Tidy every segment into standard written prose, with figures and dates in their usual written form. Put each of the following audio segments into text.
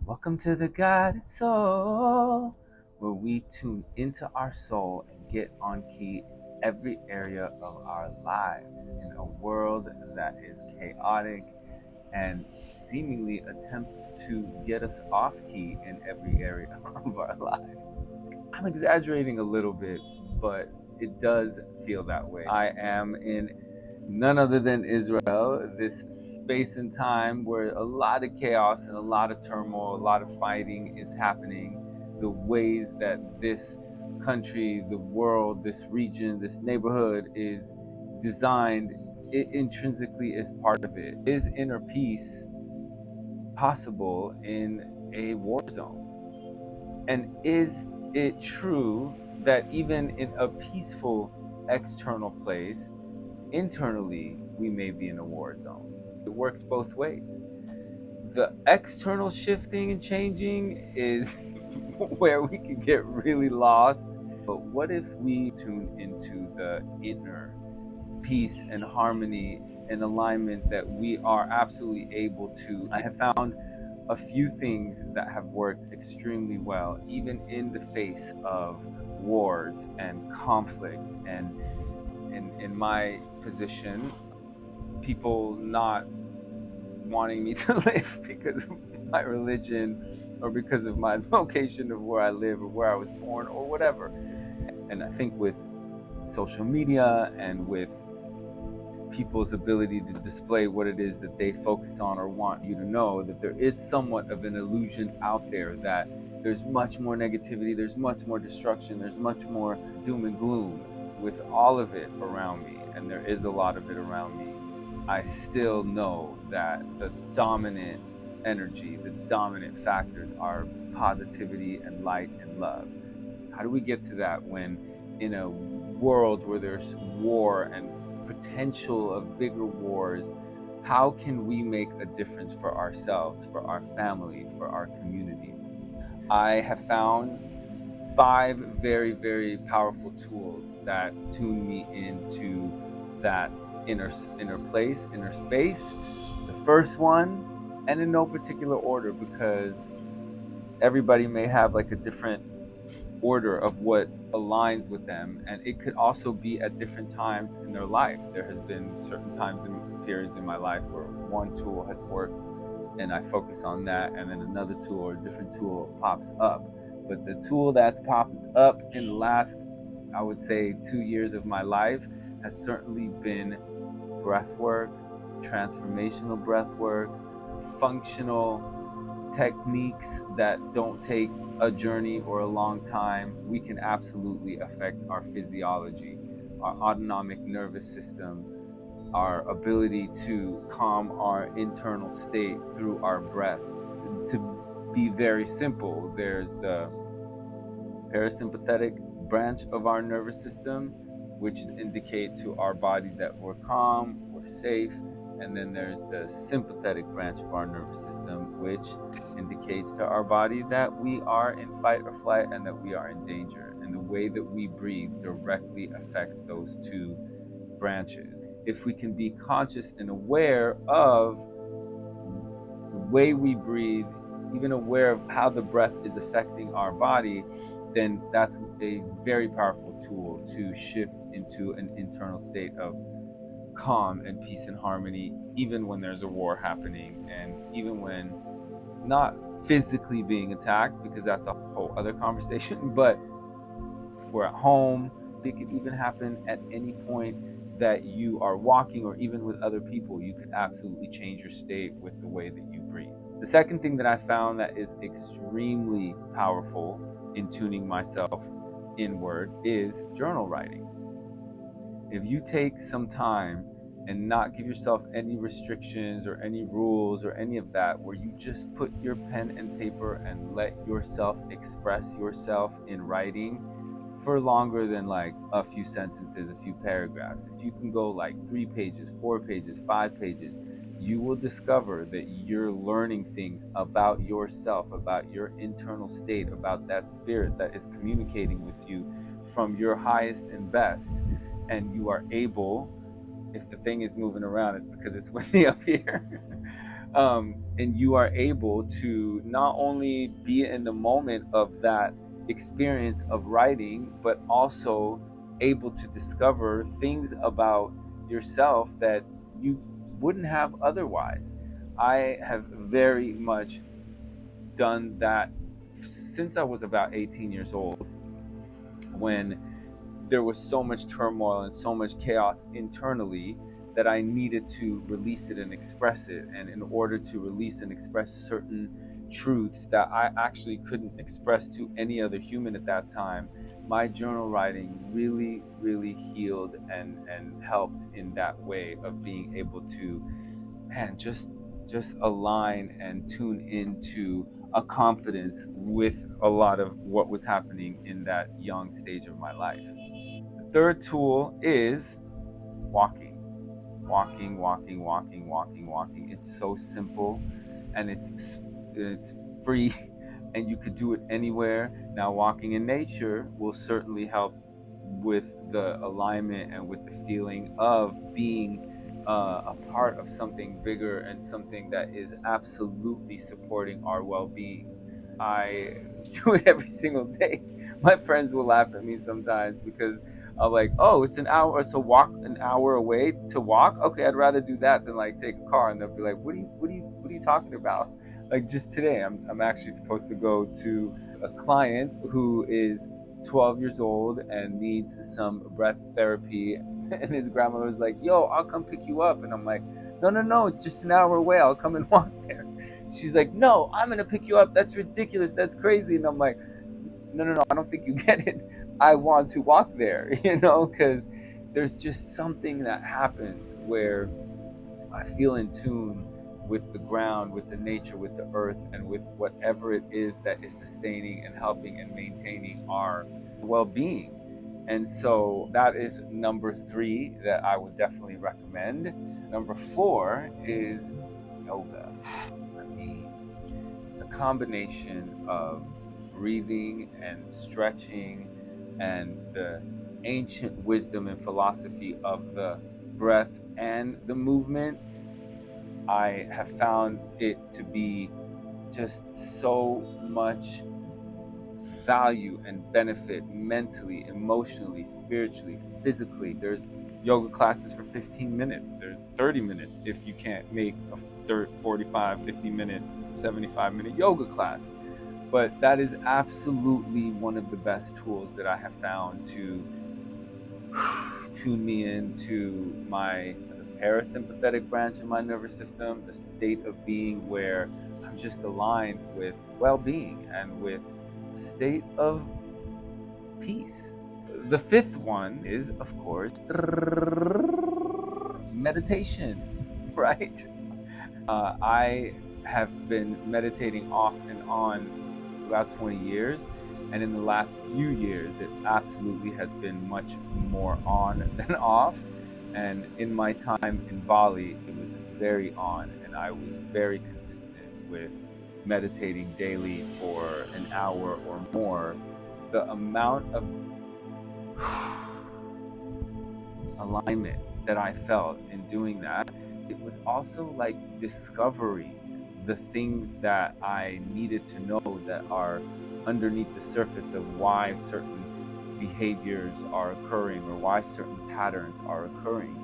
Welcome to the Guided Soul, where we tune into our soul and get on key in every area of our lives in a world that is chaotic and seemingly attempts to get us off key in every area of our lives. I'm exaggerating a little bit, but it does feel that way. I am in none other than Israel, this space and time where a lot of chaos and a lot of turmoil, a lot of fighting is happening. The ways that this country, the world, this region, this neighborhood is designed, it intrinsically is part of it. Is inner peace possible in a war zone? And is it true that even in a peaceful external place, internally we may be in a war zone? It works both ways. The external shifting and changing is where we can get really lost. But what if we tune into the inner peace and harmony and alignment that we are absolutely able to? I have found a few things that have worked extremely well, even in the face of wars and conflict. And in my position, people not wanting me to live because of my religion or because of my location of where I live or where I was born or whatever. And I think with social media and with people's ability to display what it is that they focus on or want you to know, that there is somewhat of an illusion out there that there's much more negativity, there's much more destruction, there's much more doom and gloom with all of it around me, and there is a lot of it around me. I still know that the dominant energy, the dominant factors are positivity and light and love. How do we get to that when in a world where there's war and potential of bigger wars, how can we make a difference for ourselves, for our family, for our community? I have found 5 very, very powerful tools that tune me into that inner place, inner space. The first one, and in no particular order, because everybody may have like a different order of what aligns with them, and it could also be at different times in their life. There has been certain times and periods in my life where one tool has worked and I focus on that, and then another tool or a different tool pops up. But the tool that's popped up in the last, I would say, 2 years of my life has certainly been breath work, transformational breath work, functional techniques that don't take a journey or a long time. We can absolutely affect our physiology, our autonomic nervous system, our ability to calm our internal state through our breath. To be very simple, there's the parasympathetic branch of our nervous system, which indicate to our body that we're calm, we're safe. And then there's the sympathetic branch of our nervous system, which indicates to our body that we are in fight or flight and that we are in danger. And the way that we breathe directly affects those 2 branches. If we can be conscious and aware of the way we breathe, even aware of how the breath is affecting our body, then that's a very powerful tool to shift into an internal state of calm and peace and harmony, even when there's a war happening, and even when not physically being attacked, because that's a whole other conversation, but if we're at home, it could even happen at any point that you are walking or even with other people. You could absolutely change your state with the way that you breathe. The second thing that I found that is extremely powerful in tuning myself inward is journal writing. If you take some time and not give yourself any restrictions or any rules or any of that, where you just put your pen and paper and let yourself express yourself in writing for longer than like a few sentences, a few paragraphs. If you can go like 3 pages, 4 pages, 5 pages, you will discover that you're learning things about yourself, about your internal state, about that spirit that is communicating with you from your highest and best. And you are able, if the thing is moving around, it's because it's windy up here. And you are able to not only be in the moment of that experience of writing, but also able to discover things about yourself that you wouldn't have otherwise. I have very much done that since I was about 18 years old, when there was so much turmoil and so much chaos internally that I needed to release it and express it. And in order to release and express certain truths that I actually couldn't express to any other human at that time, my journal writing really, really healed and helped in that way of being able to, man, just align and tune into a confidence with a lot of what was happening in that young stage of my life. The third tool is walking. Walking, walking, walking, walking, walking. It's so simple and it's free and you could do it anywhere. Now walking in nature will certainly help with the alignment and with the feeling of being a part of something bigger and something that is absolutely supporting our well-being. I do it every single day. My friends will laugh at me sometimes because I'm like, oh, it's an hour, so walk an hour away to walk. Okay, I'd rather do that than like take a car. And they'll be like, what are you talking about? Like just today, I'm actually supposed to go to a client who is 12 years old and needs some breath therapy. And his grandmother was like, yo, I'll come pick you up. And I'm like, no, no, no, it's just an hour away. I'll come and walk there. She's like, no, I'm going to pick you up. That's ridiculous. That's crazy. And I'm like, no, no, no, I don't think you get it. I want to walk there, because there's just something that happens where I feel in tune with the ground, with the nature, with the earth, and with whatever it is that is sustaining and helping and maintaining our well-being. And so that is number 3 that I would definitely recommend. Number 4 is yoga. I mean, the combination of breathing and stretching and the ancient wisdom and philosophy of the breath and the movement, I have found it to be just so much value and benefit mentally, emotionally, spiritually, physically. There's yoga classes for 15 minutes. There's 30 minutes if you can't make a 45, 50 minute, 75-minute yoga class. But that is absolutely one of the best tools that I have found to tune me into my parasympathetic branch of my nervous system, the state of being where I'm just aligned with well-being and with a state of peace. The 5th one is, of course, meditation, right? I have been meditating off and on about 20 years, and in the last few years it absolutely has been much more on than off. And in my time in Bali, it was very on, and I was very consistent with meditating daily for an hour or more. The amount of alignment that I felt in doing that, it was also like discovery, the things that I needed to know that are underneath the surface of why certain behaviors are occurring or why certain patterns are occurring.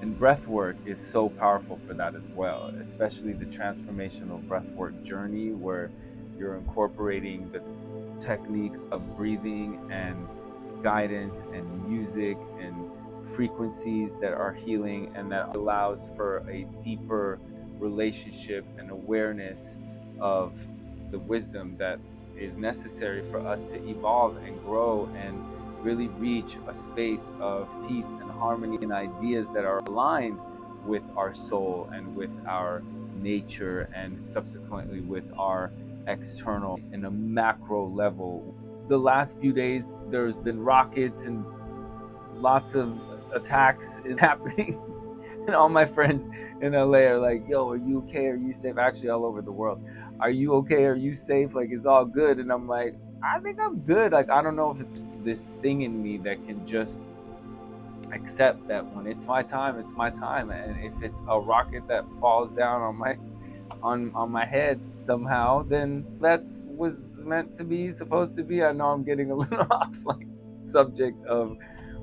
And breath work is so powerful for that as well, especially the transformational breath work journey where you're incorporating the technique of breathing and guidance and music and frequencies that are healing, and that allows for a deeper relationship and awareness of the wisdom that is necessary for us to evolve and grow and really reach a space of peace and harmony and ideas that are aligned with our soul and with our nature and subsequently with our external in a macro level. The last few days there's been rockets and lots of attacks happening and all my friends in LA are like, yo, are you okay? Are you safe? Actually, all over the world. Are you okay? Are you safe? Like, it's all good. And I'm like, I think I'm good. Like, I don't know if it's this thing in me that can just accept that when it's my time, it's my time. And if it's a rocket that falls down on my head somehow, then that's was meant to be, supposed to be. I know I'm getting a little off like subject of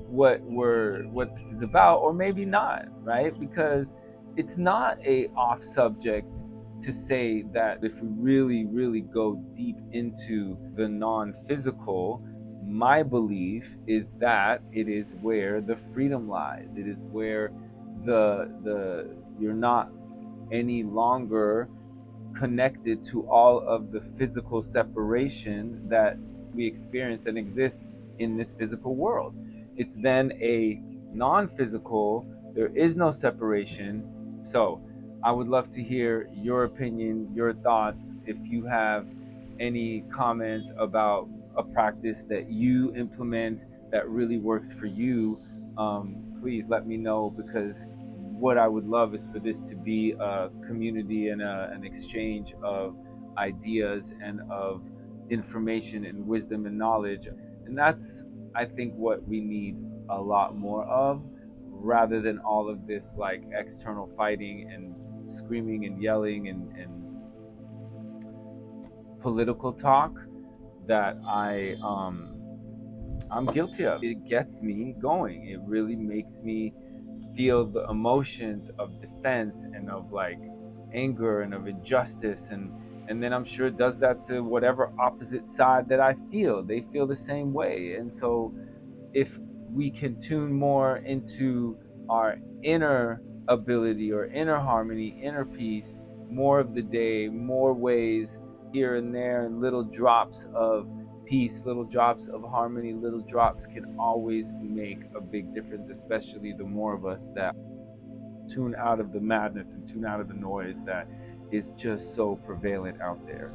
what this is about, or maybe not, right? Because it's not a off subject to say that if we really, really go deep into the non-physical, my belief is that it is where the freedom lies. It is where the you're not any longer connected to all of the physical separation that we experience and exists in this physical world. It's then a non physical, there is no separation. So I would love to hear your opinion, your thoughts. If you have any comments about a practice that you implement that really works for you, please let me know, because what I would love is for this to be a community and an exchange of ideas and of information and wisdom and knowledge. And that's, I think, what we need a lot more of, rather than all of this like external fighting and screaming and yelling and political talk that I'm guilty of. It gets me going. It really makes me feel the emotions of defense and of like anger and of injustice, and then I'm sure it does that to whatever opposite side that I feel. They feel the same way. And so if we can tune more into our inner ability or inner harmony, inner peace, more of the day, more ways here and there, and little drops of peace, little drops of harmony, little drops can always make a big difference, especially the more of us that tune out of the madness and tune out of the noise that is just so prevalent out there.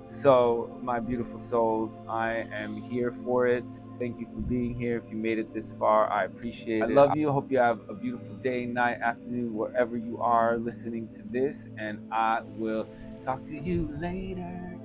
So, my beautiful souls, I am here for it. Thank you for being here. If you made it this far, I appreciate it. I love you. I hope you have a beautiful day, night, afternoon, wherever you are listening to this. And I will talk to you later.